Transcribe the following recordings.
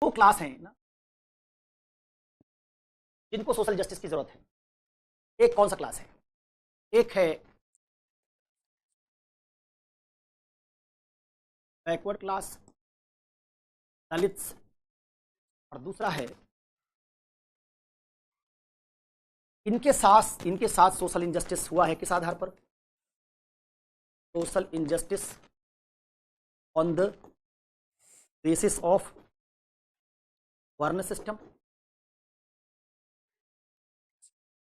दो क्लास हैं ना जिनको सोशल जस्टिस की जरूरत है। एक कौन सा क्लास है? एक है बैकवर्ड क्लास, दलित्स, और दूसरा है इनके साथ सोशल इनजस्टिस हुआ है किस आधार पर? Social injustice on the basis of वर्ण सिस्टम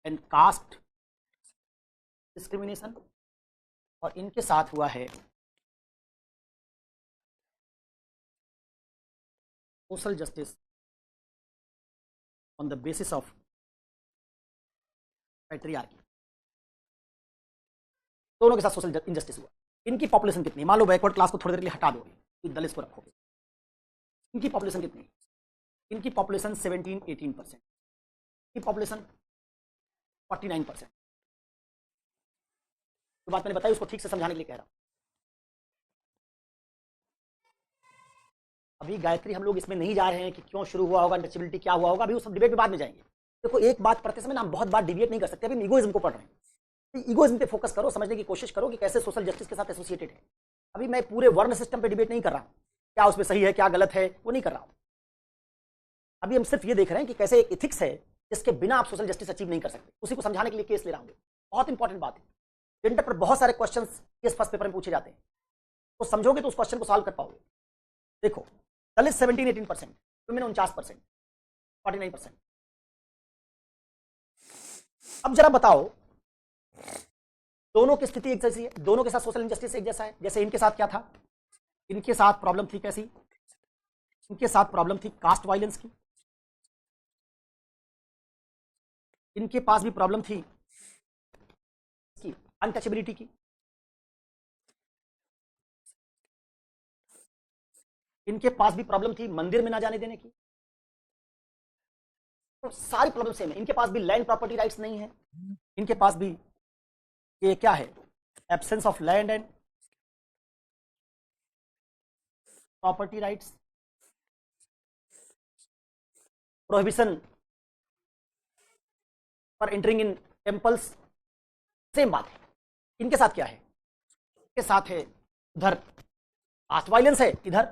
एंड कास्ट डिस्क्रिमिनेशन, और इनके साथ हुआ है social justice on the basis of patriarchy. दोनों के साथ सोशल इनजस्टिस हुआ। इनकी पॉपुलेशन कितनी? मान लो बैकवर्ड क्लास को थोड़ी देर के लिए हटा दोगे, तो दलित को रखोगे, इनकी पॉपुलेशन कितनी? इनकी पॉपुलेशन 17-18%, इनकी पॉपुलेशन 49%। जो बात मैंने बताई उसको ठीक से समझाने के लिए कह रहा हूं। अभी गायत्री हम लोग इसमें नहीं जा रहे हैं कि क्यों शुरू हुआ होगा, अनटचेबिलिटी क्या हुआ होगा, अभी उस डिबेट में बाद में जाएंगे। देखो, एक बात पढ़ते समय ना हम बहुत बार डिविएट नहीं कर सकते। अभी ईगोइज्म को पढ़ रहे हैं, ईगोइज्म पे फोकस करो, समझने की कोशिश करो कि कैसे सोशल जस्टिस के साथ एसोसिएटेड है। अभी मैं पूरे वर्ण सिस्टम पे डिबेट नहीं कर रहा हूं, क्या उसमें सही है क्या गलत है, वो नहीं कर रहा हूं। अभी हम सिर्फ ये देख रहे हैं कि कैसे एक इथिक्स है जिसके बिना आप सोशल जस्टिस अचीव नहीं कर सकते, उसी को समझाने के लिए केस ले रहा हूं। बहुत इंपॉर्टेंट बात है। इंटर पर बहुत सारे क्वेश्चन केस फर्स्ट पेपर में पूछे जाते हैं, तो समझोगे तो उस क्वेश्चन को सॉल्व कर पाओगे। देखो, दलित 17-18%, वुमेन 49%, 49%। अब जरा बताओ, दोनों की स्थिति एक जैसी है? दोनों के साथ सोशल इनजस्टिस एक जैसा है? जैसे इनके साथ क्या था? इनके साथ प्रॉब्लम थी कैसी? इनके साथ प्रॉब्लम थी कास्ट वायलेंस की, इनके पास भी प्रॉब्लम थी अनटचेबिलिटी की, इनके पास भी प्रॉब्लम थी मंदिर में ना जाने देने की। तो सारी प्रॉब्लम सेम है। इनके पास भी लैंड प्रॉपर्टी राइट्स नहीं है, इनके पास भी ये क्या है, absence of land and property rights, prohibition for entering in temples. Same बात है। इनके साथ क्या है? इनके साथ है उधर कास्ट वायलेंस है, इधर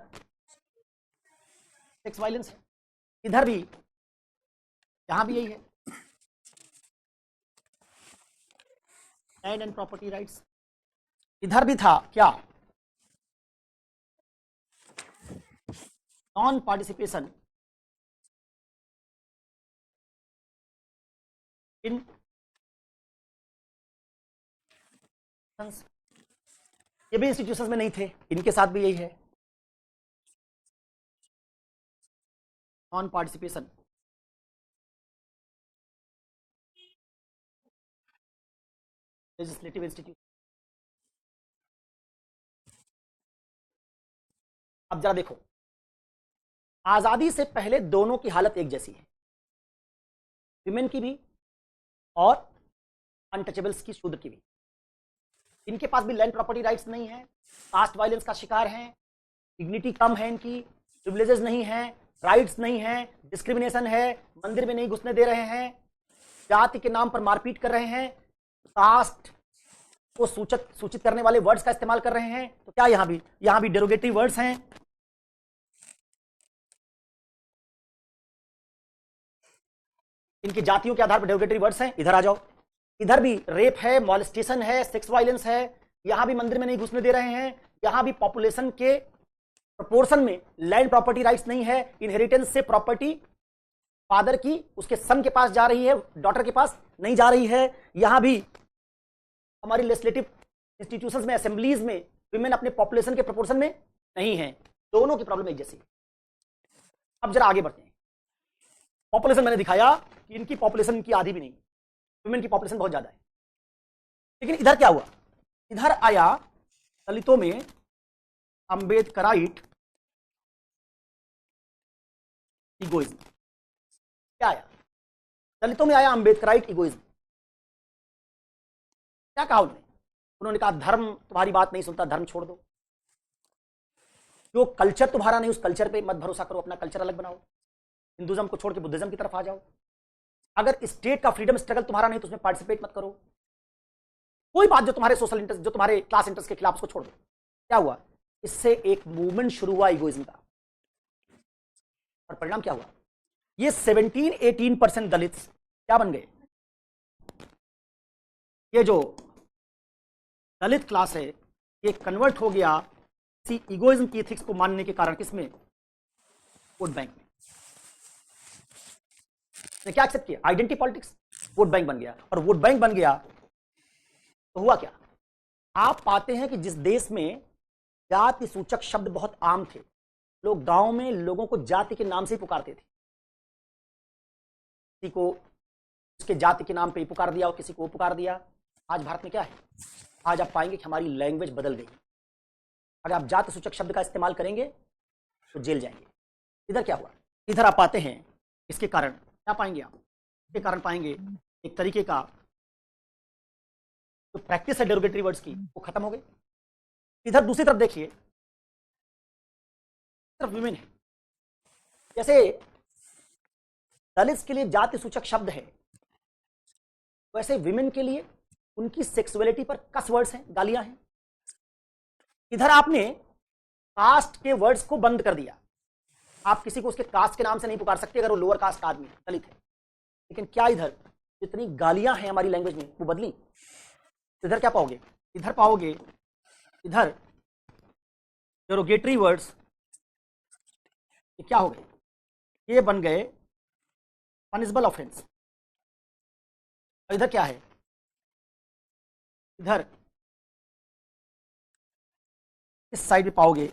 सेक्स वायलेंस है, इधर भी, यहां भी यही है, लैंड एंड प्रॉपर्टी राइट्स। इधर भी था क्या, नॉन पार्टिसिपेशन इन, ये भी इंस्टीट्यूशंस में नहीं थे, इनके साथ भी यही है, नॉन पार्टिसिपेशन लेजिस्लेटिव इंस्टीट्यूट। अब जरा देखो, आजादी से पहले दोनों की हालत एक जैसी है, विमेन की भी और अनटचेबल्स की, शूद्र की भी। इनके पास भी लैंड प्रॉपर्टी राइट्स नहीं है, कास्ट वायलेंस का शिकार हैं, डिग्निटी कम है इनकी, प्रिविलेजेस नहीं है, राइट्स नहीं है, डिस्क्रिमिनेशन है, मंदिर में नहीं घुसने दे रहे हैं, जाति के नाम पर मारपीट कर रहे हैं, कास्ट को सूचित करने वाले वर्ड्स का इस्तेमाल कर रहे हैं। तो क्या यहां भी डेरोगेटरी वर्ड्स हैं। इनकी जातियों के आधार पर डेरोगेटरी वर्ड्स हैं। इधर आ जाओ, इधर भी रेप है, मॉलेस्टेशन है, सेक्स वायलेंस है, यहां भी मंदिर में नहीं घुसने दे रहे हैं, यहां भी पॉपुलेशन के प्रोपोर्शन में लैंड प्रॉपर्टी राइट्स नहीं है, इनहेरिटेंस से प्रॉपर्टी फादर की उसके सन के पास जा रही है, डॉटर के पास नहीं जा रही है। यहां भी हमारी लेजिस्लेटिव इंस्टीट्यूशंस में, असेंबलीज में विमेन अपने पॉपुलेशन के प्रोपोर्शन में नहीं है। दोनों की प्रॉब्लम एक जैसी। अब जरा आगे बढ़ते हैं। पॉपुलेशन मैंने दिखाया कि इनकी पॉपुलेशन की आधी भी नहीं, विमेन की पॉपुलेशन बहुत ज्यादा है। लेकिन इधर क्या हुआ? इधर आया दलितों में अंबेडकराइट इगोइज्म। क्या आया? दलितों में आया अंबेडकराइट इगोइज्म। क्या कहा उन्होंने? उन्होंने कहा धर्म तुम्हारी बात नहीं सुनता, धर्म छोड़ दो। जो कल्चर तुम्हारा नहीं, उस कल्चर पे मत भरोसा करो, अपना कल्चर अलग बनाओ, हिंदुज्म को छोड़ के बुद्धिज्म की तरफ आ जाओ। अगर स्टेट का फ्रीडम स्ट्रगल तुम्हारा नहीं तो उसमें पार्टिसिपेट मत करो। कोई बात जो तुम्हारे सोशल इंटरेस्ट, जो तुम्हारे क्लास इंटरेस्ट के खिलाफ, उसको छोड़ दो। क्या हुआ? इससे एक मूवमेंट शुरू हुआ इगोइज्म का, और परिणाम क्या हुआ? ये 17-18% दलित क्या बन गए? ये जो दलित क्लास है ये कन्वर्ट हो गया इसी इगोइज्म की एथिक्स को मानने के कारण किसमें? वोट बैंक में। ने क्या एक्सेप्ट किया? आइडेंटिटी पॉलिटिक्स, वोट बैंक बन गया। और वोट बैंक बन गया तो हुआ क्या? आप पाते हैं कि जिस देश में जाति सूचक शब्द बहुत आम थे, लोग गांव में लोगों को जाति के नाम से ही पुकारते थे, किसी को उसके जाति के नाम पे ही पुकार दिया और किसी को वो पुकार दिया। आज भारत में क्या है? आज आप पाएंगे कि हमारी लैंग्वेज बदल गई। अगर आप जाति सूचक शब्द का इस्तेमाल करेंगे तो जेल जाएंगे। इधर क्या हुआ? इधर आप पाते हैं इसके कारण क्या पाएंगे? आप इसके कारण पाएंगे एक तरीके का जो प्रैक्टिस है डेरोगेटरी वर्ड्स की वो खत्म हो गई। इधर दूसरी तरफ देखिए, तरफ विमेन है। जैसे दलित के लिए जाति सूचक शब्द है, वैसे विमेन के लिए उनकी सेक्सुअलिटी पर कस वर्ड्स हैं, गालियां हैं। इधर आपने कास्ट के वर्ड्स को बंद कर दिया। आप किसी को उसके कास्ट के नाम से नहीं पुकार सकते अगर वो लोअर कास्ट का आदमी है, दलित है। लेकिन क्या इधर जितनी गालियां हैं हमारी लैंग्वेज में वो बदली? इधर क्या पाओगे? इधर पाओगे, इधर डेरोगेटरी वर्ड्स ये क्या हो गए? ये बन गए पनिशबल ऑफेंस। और इधर क्या है? इधर इस साइड पे पाओगे,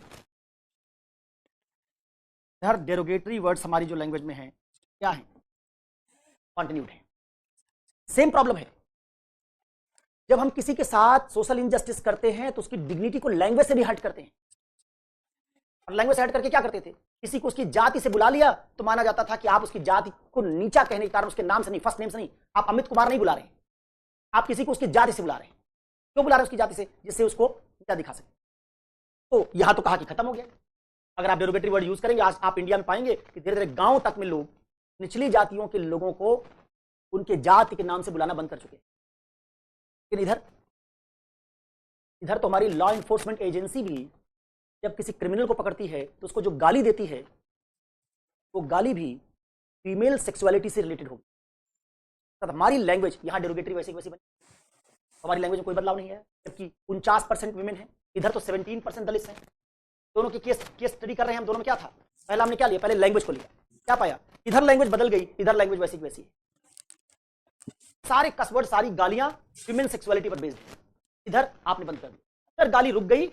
इधर डेरोगेटरी वर्ड्स हमारी जो लैंग्वेज में है क्या है? कंटिन्यूड है। सेम प्रॉब्लम है। जब हम किसी के साथ सोशल इनजस्टिस करते हैं तो उसकी डिग्निटी को लैंग्वेज से भी हर्ट करते हैं। और लैंग्वेज से हर्ट करके क्या करते थे? किसी को उसकी जाति से बुला लिया तो माना जाता था कि आप उसकी जाति को नीचा कहने के कारण उसके नाम से नहीं, फर्स्ट नेम से नहीं, आप अमित कुमार नहीं बुला रहे हैं, आप किसी को उसकी जाति से बुला रहे हैं। क्यों बुला रहे हैं उसकी जाति से? जिससे उसको नीचा दिखा सके। तो यहां तो कहा कि खत्म हो गया। अगर आप डेरोगेटरी वर्ड यूज करेंगे, आज आप इंडिया में पाएंगे कि धीरे धीरे गांव तक में लोग निचली जातियों के लोगों को उनके जाति के नाम से बुलाना बंद कर चुके हैं। लेकिन इधर तो हमारी लॉ एनफोर्समेंट एजेंसी भी जब किसी क्रिमिनल को पकड़ती है तो उसको जो गाली देती है वो गाली भी फीमेल सेक्सुअलिटी से रिलेटेड होगी। तो हमारी लैंग्वेज यहां डेरोगेटरी वैसे बनी, हमारी लैंग्वेज में कोई बदलाव नहीं है। जबकि 49% विमेन है, इधर तो 17% दलित हैं। दोनों की केस स्टडी कर रहे हैं हम। दोनों में क्या था? पहला हमने क्या लिया? पहले लैंग्वेज को लिया। क्या पाया? इधर लैंग्वेज बदल गई, इधर लैंग्वेज वैसी की वैसी है। सारे कसवर्ड, सारी गालियां फीमेल सेक्सुअलिटी पर बेस्ड है। इधर आपने बंद कर दिया, इधर गाली रुक गई,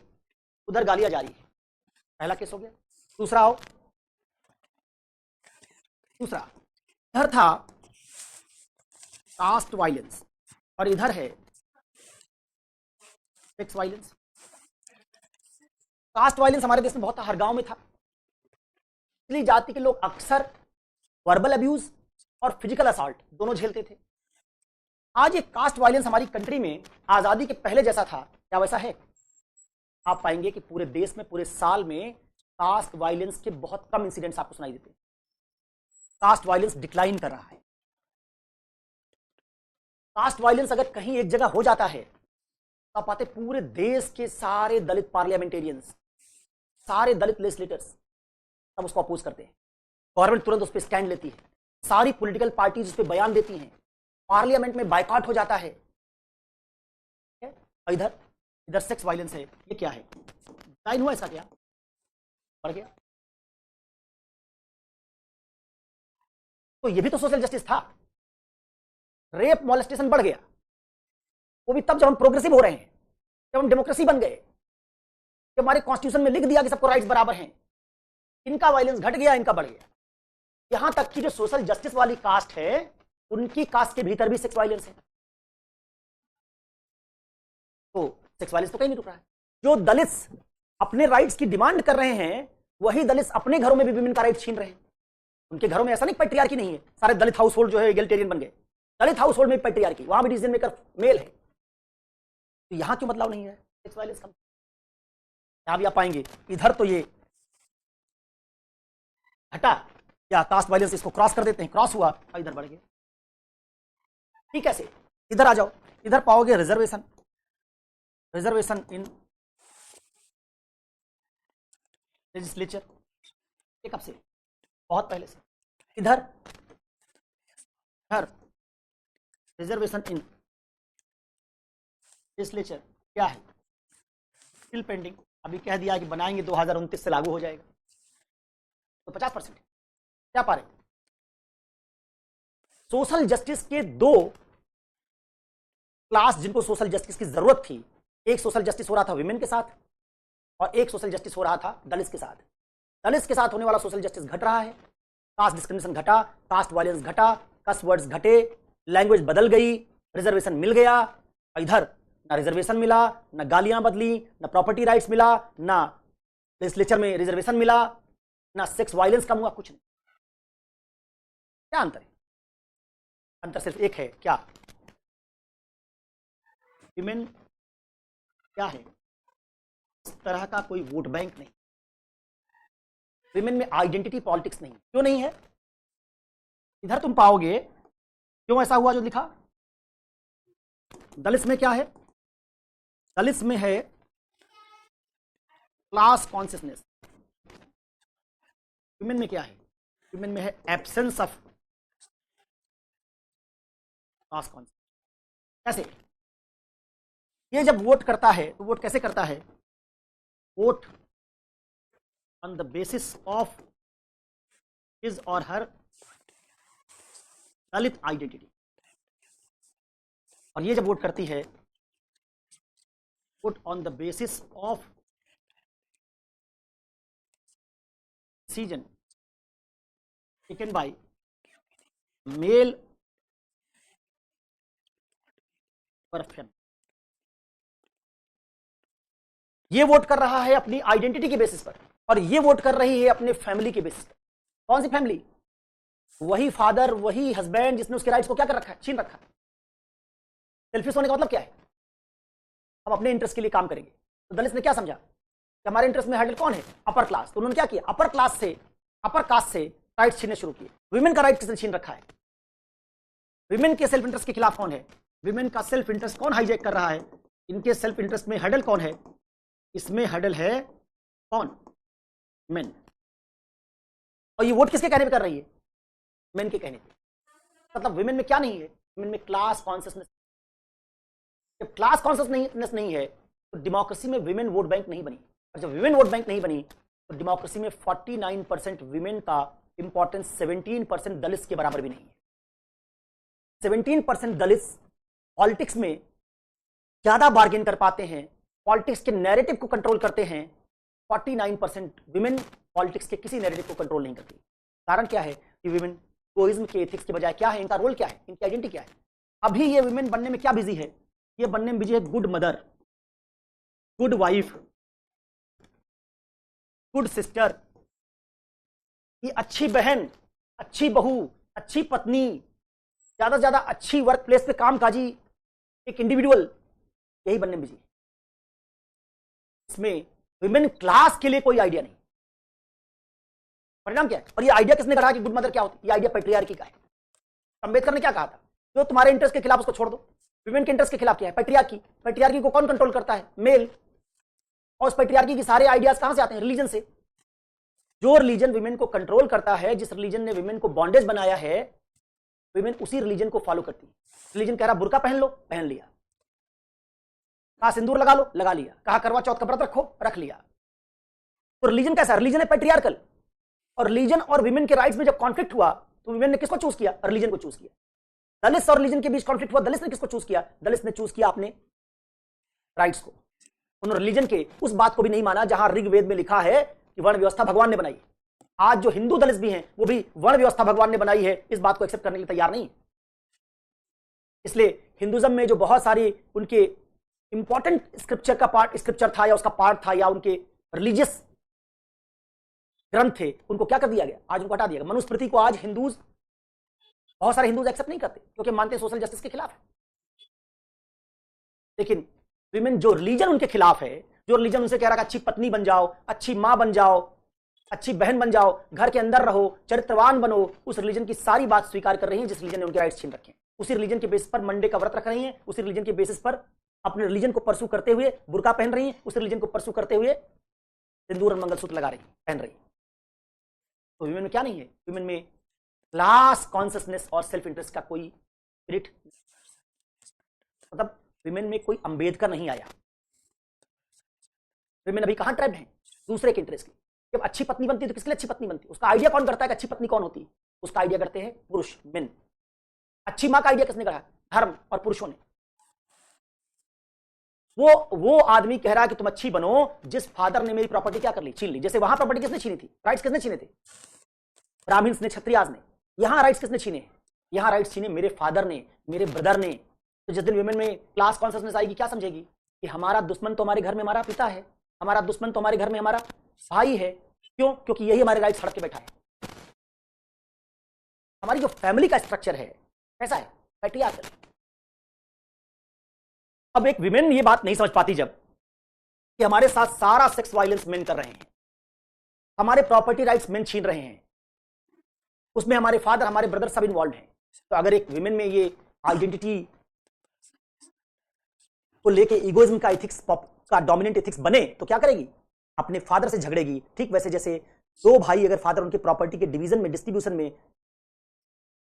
उधर गालियां जारी है। पहला केस हो गया। दूसरा आओ, दूसरा इधर था कास्ट वायलेंस और इधर है सेक्स वायलेंस। कास्ट वायलेंस हमारे देश में बहुत था, हर गांव में था। इसलिए जाति के लोग अक्सर वर्बल अब्यूज और फिजिकल असॉल्ट दोनों झेलते थे। आज ये कास्ट वायलेंस हमारी कंट्री में आजादी के पहले जैसा था क्या वैसा है? आप पाएंगे कि पूरे देश में, पूरे साल में कास्ट वायलेंस के बहुत कम इंसिडेंट्स आपको सुनाई देते हैं। कास्ट वायलेंस डिक्लाइन कर रहा है। कास्ट वायलेंस अगर कहीं एक जगह हो जाता है तो आप पाते पूरे देश के सारे दलित पार्लियामेंटेरियंस, सारे दलित लेजिस्लेटर्स सब उसको अपोज करते हैं। गवर्नमेंट तुरंत उस पर स्टैंड लेती है, सारी पॉलिटिकल पार्टीज उस पर बयान देती हैं, पार्लियामेंट में बायकॉट हो जाता है। और इधर सेक्स वायलेंस है। ये क्या है? डिक्लाइन हुआ ऐसा? क्या बढ़ गया? तो ये भी तो सोशल जस्टिस था। रेप मॉलेस्टेशन बढ़ गया, वो भी तब जब हम प्रोग्रेसिव हो रहे हैं, जब हम डेमोक्रेसी बन गए, जब हमारे कॉन्स्टिट्यूशन में लिख दिया कि सबको राइट्स बराबर हैं। इनका वायलेंस घट गया, इनका बढ़ गया। यहां तक कि जो सोशल जस्टिस वाली कास्ट है उनकी कास्ट के भीतर भी सेक्स वायलेंस है। तो सेक्स वायलेंस तो कहीं नहीं रुक रहा है। जो दलित अपने राइट्स की डिमांड कर रहे हैं वही दलित अपने घरों में भी विमेन का राइट छीन रहे हैं। उनके घरों में ऐसा नहीं पैट्रियार्की नहीं है, सारे दलित हाउस होल्ड जो है एगलिटेरियन बन गए। दलित हाउस होल्ड में पैट्रियार्की, वहां भी डिसीजन मेकर मेल है। तो यहां क्यों बदलाव नहीं है? सेक्स वायलेंस कम। यहां भी आप पाएंगे, इधर तो ये घटा, या कास्ट वायलेंस इसको क्रॉस कर देते हैं, क्रॉस हुआ और इधर बढ़ गया। ठीक है, से इधर आ जाओ, इधर पाओगे रिजर्वेशन, रिजर्वेशन इन लेजिस्लेचर, ये कब से? बहुत पहले से। इधर रिजर्वेशन इन लेजिस्लेचर क्या है? Still pending. अभी कह दिया कि बनाएंगे 2029 से लागू हो जाएगा, तो 50% क्या पा रहे? सोशल जस्टिस के दो क्लास जिनको सोशल जस्टिस की जरूरत थी, एक सोशल जस्टिस हो रहा था विमेन के साथ और एक सोशल जस्टिस हो रहा था दलित के साथ। दलित के साथ होने वाला सोशल जस्टिस घट रहा है, कास्ट डिस्क्रिमिनेशन घटा, कास्ट वायलेंस घटा, कस वर्ड्स घटे, लैंग्वेज बदल गई, रिजर्वेशन मिल गया। इधर ना रिजर्वेशन मिला, ना गालियां बदली, ना प्रॉपर्टी राइट्स मिला, ना लेजिस्लेचर में रिजर्वेशन मिला, ना सेक्स वायलेंस कम हुआ, कुछ नहीं। क्या अंतर है? अंतर सिर्फ एक है, क्या? विमेन क्या है? इस तरह का कोई वोट बैंक नहीं, विमेन में आइडेंटिटी पॉलिटिक्स नहीं। क्यों नहीं है? इधर तुम पाओगे क्यों ऐसा हुआ जो लिखा। दलित में क्या है? दलित में है क्लास कॉन्शियसनेस। विमेन में क्या है? विमेन में है एब्सेंस ऑफ क्लास कॉन्शियसनेस। कैसे? ये जब वोट करता है तो वोट कैसे करता है? Vote on the basis of his और हर दलित आइडेंटिटी। और ये जब वोट करती है, vote on the basis of decision taken by male perfect. ये वोट कर रहा है अपनी आइडेंटिटी के बेसिस पर, और ये वोट कर रही है अपने फैमिली के बेसिस पर। कौन सी फैमिली? वही फादर, वही हस्बैंड जिसने उसके राइट्स को क्या कर रखा है? छीन रखा है। सेल्फिश होने का मतलब क्या है? हम अपने इंटरेस्ट के लिए काम करेंगे। तो दलित ने क्या समझा कि हमारे इंटरेस्ट में हैंडल कौन है? Upper class. तो उन्होंने क्या किया? अपर कास्ट से राइट्स छीनने शुरू किए। विमेन का राइट किसने छीन रखा है? विमेन के सेल्फ इंटरेस्ट के खिलाफ कौन है? विमेन का सेल्फ इंटरेस्ट कौन हाईजैक कर रहा है? इनके सेल्फ इंटरेस्ट में हैंडल कौन है? इसमें हैंडल है कौन? मेन। और ये वोट किसके कहने पे कर रही है? मेन के कहने पे। मतलब विमेन में क्या नहीं है? विमेन में क्लास कॉन्शियसनेस। जब क्लास कॉन्शियसनेस नहीं है तो डेमोक्रेसी में विमेन वोट बैंक नहीं बनी। और जब विमेन वोट बैंक नहीं बनी तो डेमोक्रेसी में 49% विमेन का इंपॉर्टेंस 17% दलित के बराबर भी नहीं है। 17% दलित पॉलिटिक्स में ज्यादा बार्गेन कर पाते हैं, पॉलिटिक्स के नैरेटिव को कंट्रोल करते हैं। 49% विमेन पॉलिटिक्स के किसी नैरेटिव को कंट्रोल नहीं करती। कारण क्या है कि विमेन कोइज्म के एथिक्स के बजाय क्या है? इनका रोल क्या है? इनकी आइडेंटिटी क्या है? अभी ये विमेन बनने में क्या बिजी है? ये बनने में बिजी है good mother, good wife, good sister, ये अच्छी बहन, अच्छी बहू, अच्छी पत्नी, ज्यादा से ज्यादा अच्छी वर्क प्लेस पे काम काजी एक इंडिविजुअल, यही बनने में बिजी है। इसमें विमेन क्लास के लिए कोई आइडिया नहीं। परिणाम क्या है? और ये आइडिया किसने कहा कि गुड मदर क्या होती है? ये आइडिया पैट्रियार्की का है। अंबेडकर ने क्या कहा था? जो तुम्हारे इंटरेस्ट के खिलाफ उसको छोड़ दो। विमेन के इंटरेस्ट के खिलाफ क्या है? पैट्रियार्की। पैट्रियार्की को कौन कंट्रोल करता है? मेल। और उस पैट्रियार्की के सारे आइडियाज कहां से आते हैं? रिलीजन से। जो रिलीजन विमेन को कंट्रोल करता है, जिस रिलीजन ने विमेन को बॉन्डेज बनाया है, विमेन उसी रिलीजन को फॉलो करती है। रिलीजन कह रहा बुर्का पहन लो, पहन लिया। कहा सिंदूर लगा लो, लगा लिया। कहा करवा चौथ का व्रत रखो, रख लिया। तो रिलीजन कैसा? रिलीजन है पैट्रियार्कल। और रिलीजन और विमेन के राइट्स में जब कॉन्फ्लिक्ट हुआ तो विमेन ने किसको चूज किया? रिलीजन को चूज किया। दलित और रिलीजन के बीच कॉन्फ्लिक्ट हुआ, दलित ने किसको चूज किया? दलित ने चूज किया अपने राइट्स को। उन्होंने रिलीजन के उस बात को भी नहीं माना जहां ऋग्वेद में लिखा है कि वर्ण व्यवस्था भगवान ने बनाई। आज जो हिंदू दलित भी हैं वो भी वर्ण व्यवस्था भगवान ने बनाई है, इस बात को एक्सेप्ट करने के लिए तैयार नहीं। इसलिए हिंदुज्म में जो बहुत सारी उनके इंपॉर्टेंट स्क्रिप्चर था या उसका पार्ट था या उनके रिलीजियस ग्रंथ थे, उनको क्या कर दिया गया? आज उनको हटा दिया गया। मनुस्मृति को आज हिंदूज, बहुत सारे हिंदूज एक्सेप्ट नहीं करते क्योंकि मानते सोशल जस्टिस के खिलाफ है। लेकिन विमेन जो रिलीजन उनके खिलाफ है, जो रिलीजन उनसे कह रहा है अच्छी पत्नी बन जाओ, अच्छी मां बन जाओ, अच्छी बहन बन जाओ, घर के अंदर रहो, चरित्रवान बनो, उस रिलीजन की सारी बात स्वीकार कर रही हैं जिस रिलीजन ने उनके राइट्स छीन रखे हैं। उसी रिलीजन के बेसिस पर मंडे का व्रत रख रही हैं, उसी रिलीजन के बेसिस पर अपने रिलीजन को परसू करते हुए बुर्का पहन रही हैं, उसी रिलीजन को परसू करते हुए सिंदूर और मंगलसूत्र लगा रही हैं, पहन रही हैं। तो विमेन में क्या नहीं है? विमेन में क्लास कॉन्शियसनेस और सेल्फ इंटरेस्ट का कोई स्पिरिट, मतलब विमेन में कोई अंबेडकर नहीं आया। विमेन अभी कहां ट्रैप्ड हैं? दूसरे के इंटरेस्ट की। जब अच्छी पत्नी बनती है तो किसके लिए अच्छी पत्नी बनती है? उसका आइडिया कौन करता है कि अच्छी पत्नी कौन होती है? उसका आइडिया करते हैं पुरुष, मेन। अच्छी मां का आइडिया किसने करा? धर्म और पुरुषों ने। वो आदमी कह रहा है कि तुम अच्छी बनो जिस फादर ने मेरी प्रॉपर्टी क्या कर ली? छीन ली। जैसे वहां प्रॉपर्टी किसने छीनी थी? राइट्स किसने छीने थे? ब्राह्मण्स ने, क्षत्रियाज ने। यहां राइट्स किसने छीने? यहां राइट्स छीने मेरे फादर ने, मेरे ब्रदर ने। तो जिस दिन विमेन में क्लास कॉन्शियसनेस आएगी, क्या समझेगी कि हमारा दुश्मन तो हमारे घर में हमारा पिता है, हमारा दुश्मन तो हमारे घर में हमारा भाई है। क्यों? क्योंकि यही हमारे राइट्स हड़प के बैठा है। हमारी जो फैमिली का स्ट्रक्चर है कैसा है? पैट्रियार्कल। अब एक विमेन ये बात नहीं समझ पाती जब कि हमारे साथ सारा सेक्स वायलेंस मेन कर रहे हैं, हमारे प्रॉपर्टी राइट्स मेन छीन रहे हैं, उसमें हमारे फादर, हमारे ब्रदर सब इन्वॉल्व हैं। तो अगर एक विमेन में ये आइडेंटिटी को लेके इगोइज्म का एथिक्स का डोमिनेंट एथिक्स बने तो क्या करेगी? अपने फादर से झगड़ेगी। ठीक वैसे जैसे दो भाई अगर फादर उनके प्रॉपर्टी के डिवीजन में, डिस्ट्रीब्यूशन में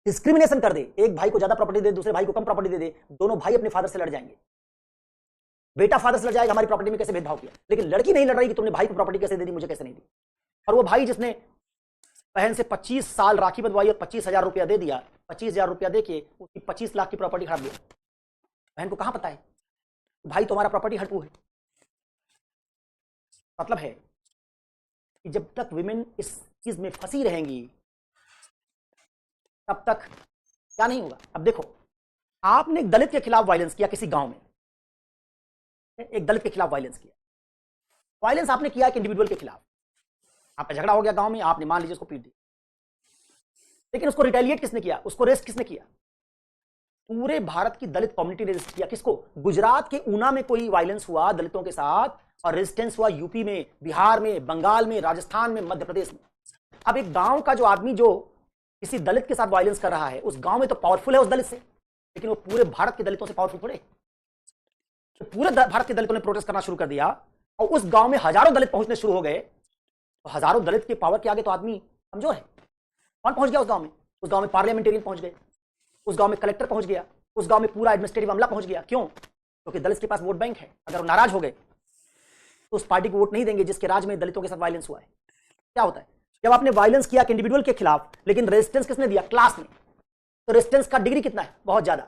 डिस्क्रिमिनेशन कर दे, एक भाई को ज्यादा प्रॉपर्टी दे, दूसरे भाई को कम प्रॉपर्टी दे दे, दोनों भाई अपने फादर से लड़ जाएंगे। बेटा फादर से लड़ जाएगा, हमारी प्रॉपर्टी में कैसे भेदभाव किया। लेकिन लड़की नहीं लड़ रही कि तुमने भाई को प्रॉपर्टी कैसे दे दी, मुझे कैसे नहीं दी। और वो भाई जिसने बहन से 25 साल राखी बंधवाई और 25,000 रुपया दे दिया, 25,000 रुपया देके उसकी 25 लाख की प्रॉपर्टी खराब दिया। बहन को कहां पता है भाई तुम्हारा प्रॉपर्टी हड़पू है। मतलब है कि जब तक विमेन इस चीज में फंसी रहेंगी तब तक क्या नहीं होगा। अब देखो, आपने एक दलित के खिलाफ वायलेंस किया किसी गांव में, एक दलित के खिलाफ वायलेंस किया। वायलेंस आपने किया एक इंडिविजुअल के खिलाफ, आपका झगड़ा हो गया गांव में, आपने मान लीजिए उसको पीट दिया। लेकिन उसको रिटेलिएट किसने किया? उसको रेस्ट किसने किया? पूरे भारत की दलित कम्युनिटी ने रेजिस्ट किया। किसको? गुजरात के ऊना में कोई वायलेंस हुआ दलितों के साथ और रेजिस्टेंस हुआ यूपी में, बिहार में, बंगाल में, राजस्थान में, मध्य प्रदेश में। अब एक गांव का जो आदमी जो किसी दलित के साथ वायलेंस कर रहा है, उस गांव में तो पावरफुल है उस दलित से, लेकिन वो पूरे भारत के दलितों से पावरफुल थोड़े। तो पूरे भारत के दलितों ने प्रोटेस्ट करना शुरू कर दिया और उस गांव में हजारों दलित पहुंचने शुरू हो गए। तो हजारों दलित के पावर के आगे तो आदमी कमजोर है। कौन पहुंच गया उस गांव में? उस गांव में पार्लियामेंटेरियन पहुंच गए, उस गांव में कलेक्टर पहुंच गया, उस गांव में पूरा एडमिनिस्ट्रेटिव अमला पहुंच गया। क्यों? क्योंकि दलित के पास वोट बैंक है। अगर वो नाराज हो गए तो उस पार्टी को वोट नहीं देंगे जिसके राज में दलितों के साथ वायलेंस हुआ है। क्या होता है जब आपने वायलेंस किया इंडिविजुअल के खिलाफ, लेकिन रेजिस्टेंस किसने दिया? क्लास ने। तो रेजिस्टेंस का डिग्री कितना है? बहुत ज्यादा।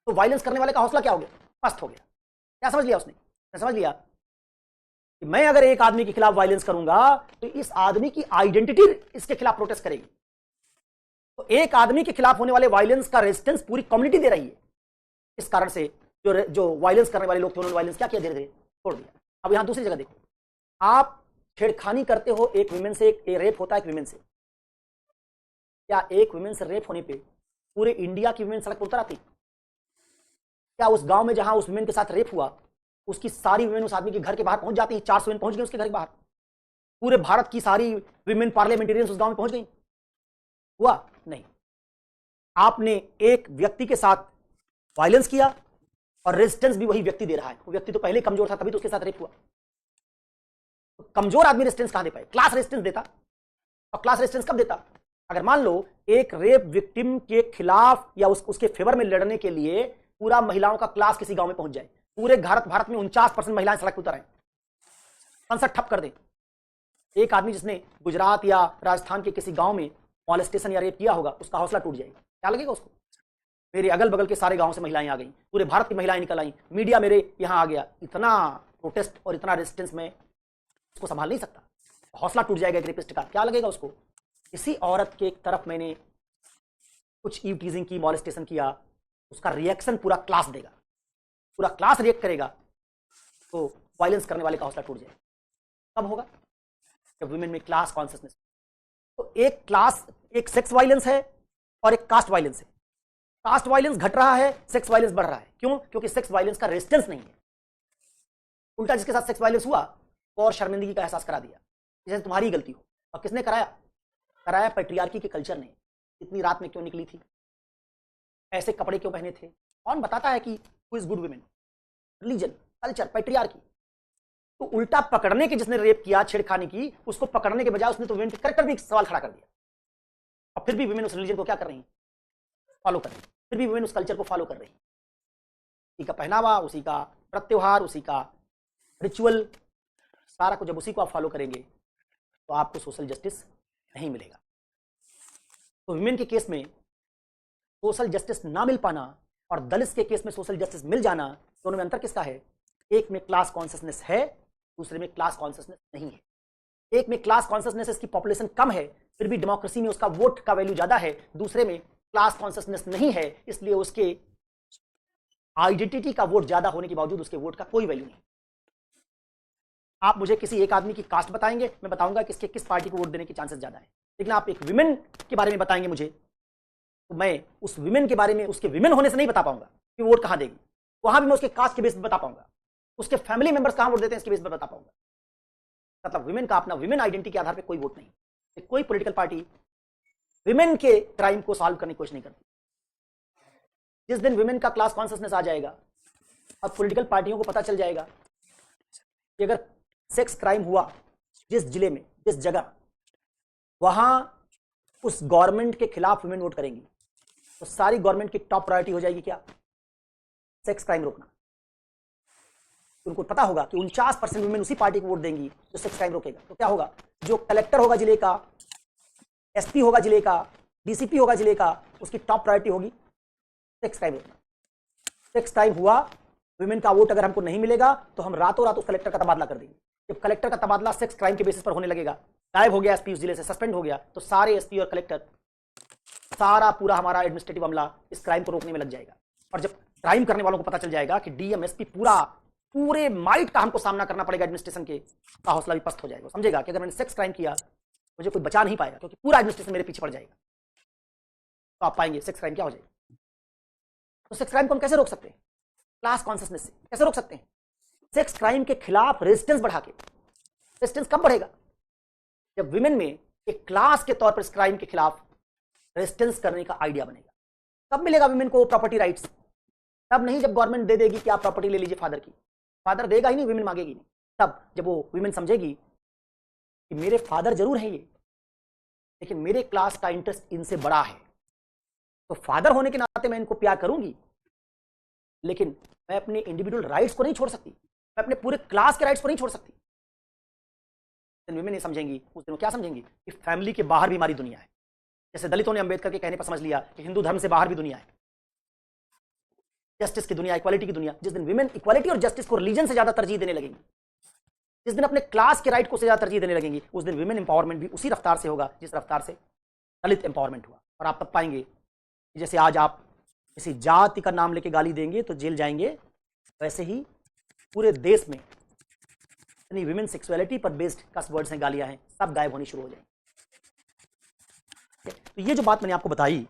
तो वायलेंस करने वाले का हौसला क्या हो गया? पस्त हो गया। क्या समझ लिया उसने? समझ लिया कि मैं अगर एक आदमी के खिलाफ वायलेंस करूंगा तो इस आदमी की आइडेंटिटी इसके खिलाफ प्रोटेस्ट करेगी। तो एक आदमी के खिलाफ होने वाले वायलेंस का रेजिस्टेंस पूरी कम्युनिटी दे रही है। इस कारण से जो वायलेंस करने वाले लोग थे उन्होंने वायलेंस क्या किया? धीरे धीरे छोड़ दिया। अब यहां दूसरी जगह देखो, आप छेड़खानी करते हो एक विमेन से, एक रेप होता है एक विमेन से। क्या एक विमेन से रेप होने पे पूरे इंडिया की विमेन सड़क पर उतर आती? क्या उस गांव में जहां उस विमेन के साथ रेप हुआ उसकी सारी विमेन उस आदमी के घर के बाहर पहुंच जाती? 400 विमेन पहुंच गई उसके घर के बाहर। पूरे भारत की सारी विमेन पार्लियामेंटेरियंस उस गांव में पहुंच गई? हुआ नहीं। आपने एक व्यक्ति के साथ वायलेंस किया और रेजिस्टेंस भी वही व्यक्ति दे रहा है। वो व्यक्ति तो पहले कमजोर था, तभी तो उसके साथ रेप हुआ। तो कमजोर आदमी रेजिस्टेंस कहां दे पाए? क्लास रेजिस्टेंस देता। और क्लास रेजिस्टेंस कब देता? अगर मान लो एक रेप विक्टिम के खिलाफ या उसके फेवर में लड़ने के लिए पूरा महिलाओं का क्लास किसी गांव में पहुंच जाए, पूरे भारत में 49% महिलाएं सड़क पर उतर आए, संसद ठप कर दे। एक आदमी जिसने गुजरात या राजस्थान के किसी गांव में मॉलेस्टेशन या रेप किया होगा, उसका हौसला टूट जाएगा। क्या लगेगा उसको? मेरे अगल बगल के सारे गांव से महिलाएं आ गई, पूरे भारत की महिलाएं निकल आई, मीडिया मेरे यहां आ गया, इतना प्रोटेस्ट और इतना रेजिस्टेंस में उसको संभाल नहीं सकता। हौसला टूट जाएगा एक रेपिस्ट का। क्या लगेगा उसको? किसी औरत के तरफ मैंने कुछ ईव टीजिंग की, मॉलेस्टेशन किया, उसका रिएक्शन पूरा क्लास देगा, पूरा क्लास रिएक्ट करेगा, तो वायलेंस करने वाले का हौसला टूट जाएगा। कब होगा? जब वुमेन में क्लास कॉन्शियसनेस। तो एक क्लास, एक सेक्स वायलेंस है और एक कास्ट वायलेंस है। कास्ट वायलेंस घट रहा है, सेक्स वायलेंस बढ़ रहा है। क्यों? क्योंकि सेक्स वायलेंस का रेजिस्टेंस नहीं है। उल्टा जिसके साथ सेक्स वायलेंस हुआ और शर्मिंदगी का एहसास करा दिया, जैसे तुम्हारी गलती हो, और किसने कराया? कराया पैट्रियार्की के कल्चर ने। इतनी रात में क्यों निकली थी, ऐसे कपड़े क्यों पहने थे? कौन बताता है कि who is good women? Religion, culture, patriarchy. तो उल्टा पकड़ने के, जिसने रेप किया, छेड़खानी की, उसको पकड़ने के बजाय उसने तो वुमेन के कैरेक्टर भी सवाल खड़ा कर दिया। और फिर भी वुमेन उस रिलीजन को क्या कर रही हैं? फॉलो कर रही हैं। फिर भी वुमेन उस कल्चर को फॉलो कर रही हैं। उसी का पहनावा, उसी का व्रत त्योहार, उसी का रिचुअल, सारा कुछ जब उसी को आप फॉलो करेंगे तो आपको सोशल जस्टिस नहीं मिलेगा। तो वुमेन के केस में सोशल जस्टिस ना मिल पाना और दलित के केस में सोशल जस्टिस मिल जाना, दोनों में अंतर किसका है? एक में क्लास कॉन्शियसनेस है, दूसरे में क्लास कॉन्शियसनेस नहीं है। एक में क्लास कॉन्शियसनेस, इसकी पॉपुलेशन कम है फिर भी डेमोक्रेसी में उसका वोट का वैल्यू ज्यादा है। दूसरे में क्लास कॉन्शियसनेस नहीं है, इसलिए उसके आइडेंटिटी का वोट ज्यादा होने के बावजूद उसके वोट का कोई वैल्यू नहीं। आप मुझे किसी एक आदमी की कास्ट बताएंगे, मैं बताऊंगा कि इसके किस पार्टी को वोट देने के चांसेस ज्यादा है। लेकिन आप एक विमेन के बारे में बताएंगे मुझे, तो मैं उस विमेन के बारे में उसके विमेन होने से नहीं बता पाऊंगा कि वोट कहां देगी। वहां भी मैं उसके कास्ट के बेस पर बता पाऊंगा, उसके फैमिली मेंबर्स कहां वोट देते हैं इसके बेस पर बता पाऊंगा। मतलब विमेन का अपना विमेन आइडेंटिटी के आधार पर कोई वोट नहीं। कोई पॉलिटिकल पार्टी विमेन के क्राइम को सॉल्व करने की कोशिश नहीं करती। जिस दिन विमेन का क्लास कॉन्शियसनेस आ जाएगा, अब पॉलिटिकल पार्टियों को पता चल जाएगा कि अगर सेक्स क्राइम हुआ जिस जिले में, जिस जगह, वहां उस गवर्नमेंट के खिलाफ वुमेन वोट करेंगी, तो सारी गवर्नमेंट की टॉप प्रायोरिटी हो जाएगी क्या? सेक्स क्राइम रोकना। उनको पता होगा कि 49% वुमेन उसी पार्टी को वोट देंगी जो सेक्स क्राइम रोकेगा। तो क्या होगा? जो कलेक्टर होगा जिले का, एसपी होगा जिले का, डीसीपी होगा जिले का, उसकी टॉप प्रायोरिटी होगी सेक्स क्राइम रोकना। सेक्स क्राइम हुआ, वुमेन का वोट अगर हमको नहीं मिलेगा तो हम रातों रात उस कलेक्टर का तबादला कर देंगे। जब कलेक्टर का तबादला सेक्स क्राइम के बेसिस पर होने लगेगा, गायब हो गया एसपी उस जिले से, सस्पेंड हो गया, तो सारे एसपी और कलेक्टर, सारा पूरा हमारा एडमिनिस्ट्रेटिव अमला इस क्राइम को रोकने में लग जाएगा। और जब क्राइम करने वालों को पता चल जाएगा कि डीएम एसपी पूरे माइट का हमको सामना करना पड़ेगा एडमिनिस्ट्रेशन के, का हौसला भी पस्त हो जाएगा। समझेगा कि अगर मैंने सेक्स क्राइम किया मुझे कोई बचा नहीं पाएगा, क्योंकि पूरा एडमिनिस्ट्रेशन मेरे पीछे पड़ जाएगा। तो आप पाएंगे सेक्स क्राइम क्या हो जाएगा। तो सेक्स क्राइम को हम कैसे रोक सकते हैं? क्लास कॉन्शियसनेस से। कैसे रोक सकते हैं? सेक्स क्राइम के खिलाफ रेजिस्टेंस बढ़ा के। रेजिस्टेंस कब बढ़ेगा? जब विमेन में एक क्लास के तौर पर इस क्राइम के खिलाफ रेजिस्टेंस करने का आइडिया बनेगा। कब मिलेगा विमेन को प्रॉपर्टी राइट्स? तब नहीं जब गवर्नमेंट दे देगी कि आप प्रॉपर्टी ले लीजिए फादर की। फादर देगा ही नहीं, विमेन मांगेगी नहीं। तब जब वो विमेन समझेगी कि मेरे फादर जरूर हैं ये, लेकिन मेरे क्लास का इंटरेस्ट इनसे बड़ा है, तो फादर होने के नाते मैं इनको प्यार करूंगी, लेकिन मैं अपने इंडिविजुअल राइट्स को नहीं छोड़ सकती, मैं अपने पूरे क्लास के राइट्स को नहीं छोड़ सकती। विमेन नहीं समझेंगी, उस दिन क्या समझेंगी कि फैमिली के बाहर भी हमारी दुनिया है। जैसे दलितों ने अंबेडकर के कहने पर समझ लिया कि हिंदू धर्म से बाहर भी दुनिया है, जस्टिस की दुनिया, इक्वालिटी की दुनिया। जिस दिन विमेन इक्वालिटी और जस्टिस को रिलीजन से ज्यादा तरजीह देने लगेंगी, जिस दिन अपने क्लास के राइट को से ज्यादा तरजीह देने लगेंगी, उस दिन विमेन एम्पावरमेंट भी उसी रफ्तार से होगा जिस रफ्तार से दलित एम्पावरमेंट हुआ। और आप तब पाएंगे कि जैसे आज आप किसी जाति का नाम लेके गाली देंगे तो जेल जाएंगे, वैसे ही पूरे देश में यानी विमेन सेक्सुअलिटी पर बेस्ड कस वर्ड्स हैं, गालियां हैं, सब गायब होनी शुरू हो जाएंगी। तो ये जो बात मैंने आपको बताई